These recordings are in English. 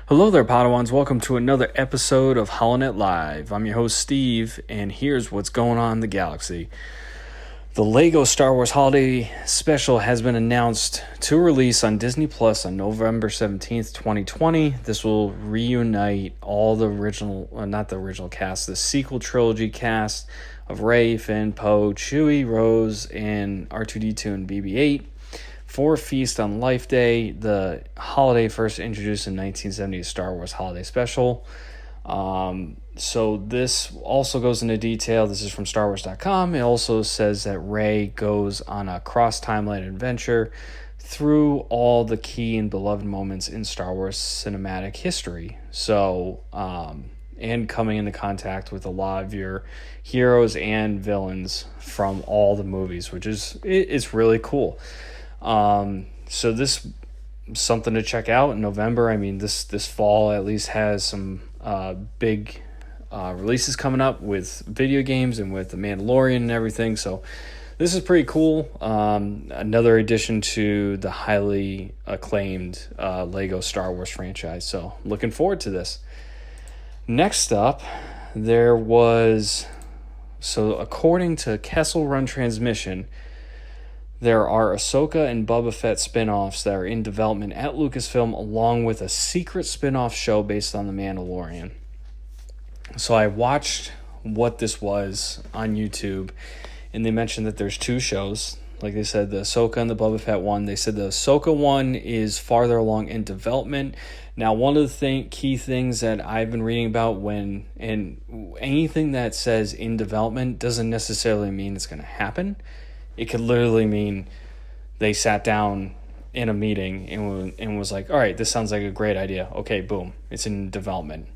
Hello there, Padawans. Welcome to another episode of HoloNet Live. I'm your host, Steve, and here's what's going on in the galaxy. The LEGO Star Wars Holiday Special has been announced to release on Disney Plus on November 17th, 2020. This will reunite all the not the original cast, the sequel trilogy cast of Rey, Finn, Poe, Chewie, Rose, and R2-D2 and BB-8. For Feast on Life Day, the holiday first introduced in 1970 Star Wars Holiday Special. So this also goes into detail. This is from StarWars.com. It also says that Rey goes on a cross-timeline adventure through all the key and beloved moments in Star Wars cinematic history. So, and coming into contact with a lot of your heroes and villains from all the movies, which is it's really cool. So this is something to check out in November. I mean, this fall at least has some big releases coming up with video games and with the Mandalorian and everything. So this is pretty cool. Another addition to the highly acclaimed LEGO Star Wars franchise. So looking forward to this. Next up, according to Kessel Run Transmission, there are Ahsoka and Boba Fett spin-offs that are in development at Lucasfilm, along with a secret spin-off show based on The Mandalorian. So I watched what this was on YouTube, and they mentioned that there's two shows. Like they said, the Ahsoka and the Boba Fett one. They said the Ahsoka one is farther along in development. Now, one of the key things that I've been reading about and anything that says in development doesn't necessarily mean it's going to happen. It could literally mean they sat down in a meeting and was like, all right, this sounds like a great idea. Okay, boom, it's in development.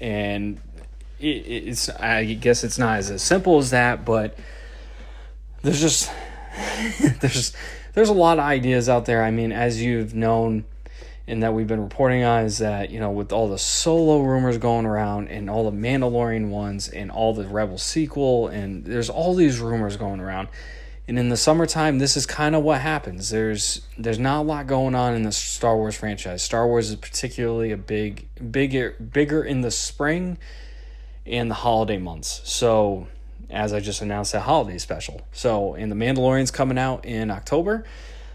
And it's I guess it's not as simple as that, but there's just there's a lot of ideas out there. I mean, as you've known and that we've been reporting on, is that, you know, with all the Solo rumors going around and all the Mandalorian ones and all the Rebels sequel, and there's all these rumors going around. And in the summertime, this is kind of what happens. There's not a lot going on in the Star Wars franchise. Star Wars is particularly bigger in the spring and the holiday months. So, as I just announced, that holiday special. So, and the Mandalorian's coming out in October.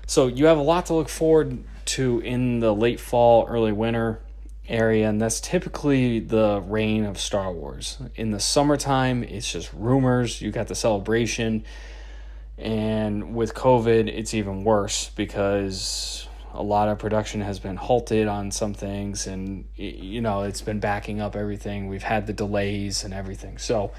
So you have a lot to look forward to in the late fall, early winter area, and that's typically the reign of Star Wars. In the summertime, it's just rumors. You got the celebration. And with COVID, it's even worse because a lot of production has been halted on some things, and, you know, it's been backing up everything. We've had the delays and everything. So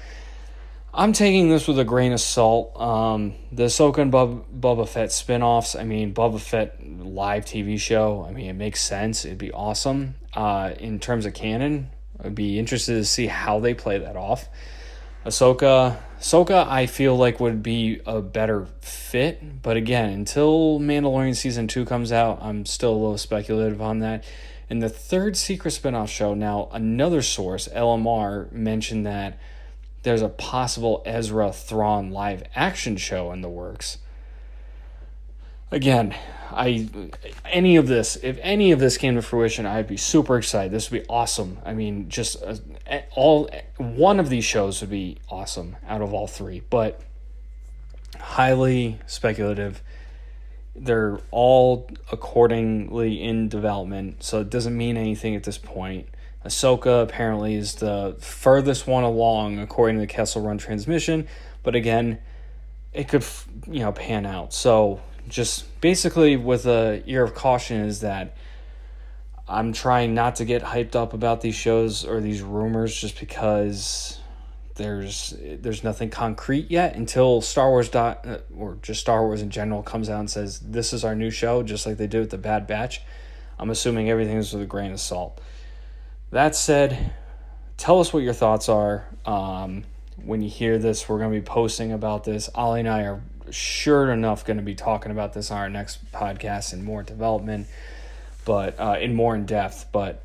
I'm taking this with a grain of salt. The Ahsoka and Boba Fett spinoffs, I mean, Boba Fett live TV show, I mean, it makes sense. It'd be awesome. In terms of canon, I'd be interested to see how they play that off. Ahsoka, I feel like would be a better fit, but again, until Mandalorian Season 2 comes out, I'm still a little speculative on that. And the third secret spinoff show, now another source, LMR, mentioned that there's a possible Ezra Thrawn live action show in the works. Again, if any of this came to fruition, I'd be super excited. This would be awesome. I mean, just one of these shows would be awesome out of all three, but highly speculative. They're all accordingly in development, so it doesn't mean anything at this point. Ahsoka apparently is the furthest one along, according to the Kessel Run Transmission, but again, it could, pan out. So just basically with a ear of caution is that I'm trying not to get hyped up about these shows or these rumors just because there's nothing concrete yet until Star Wars or just Star Wars in general comes out and says this is our new show, just like they did with the Bad Batch. I'm assuming everything is with a grain of salt. That said, tell us what your thoughts are. When you hear this, we're going to be posting about this. Ollie and I are sure enough going to be talking about this on our next podcast in more development, but in more in depth. But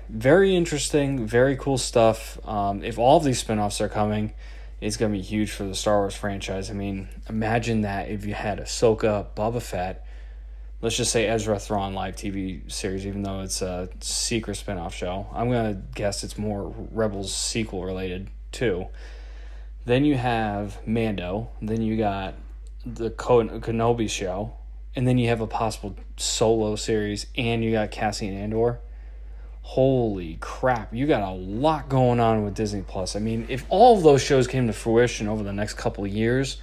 very interesting, very cool stuff. If all of these spinoffs are coming, it's going to be huge for the Star Wars franchise. I mean, imagine that if you had Ahsoka, Boba Fett, let's just say Ezra Thrawn live TV series, even though it's a secret spinoff show. I'm going to guess it's more Rebels sequel related too. Then you have Mando. Then you got the Kenobi show. And then you have a possible solo series. And you got Cassian Andor. Holy crap. You got a lot going on with Disney Plus. I mean, if all of those shows came to fruition over the next couple of years,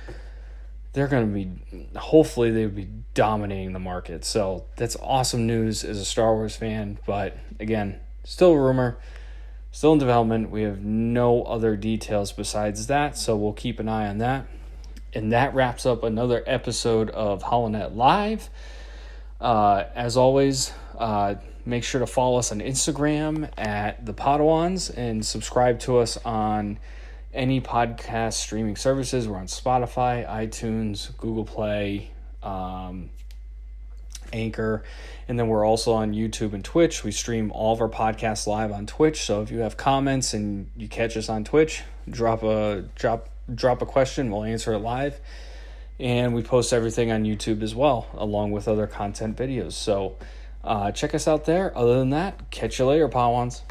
they're going to be, hopefully they would be dominating the market. So that's awesome news as a Star Wars fan. But again, still a rumor, still in development. We have no other details besides that. So we'll keep an eye on that. And that wraps up another episode of HoloNet Live. As always, make sure to follow us on Instagram at The Padawans and subscribe to us on any podcast streaming services. We're on Spotify, iTunes, Google Play, Anchor, and then we're also on YouTube and Twitch. We stream all of our podcasts live on Twitch, so if you have comments and you catch us on Twitch, drop a question, we'll answer it live. And we post everything on YouTube as well, along with other content videos. So check us out there. Other than that, catch you later, Padawans.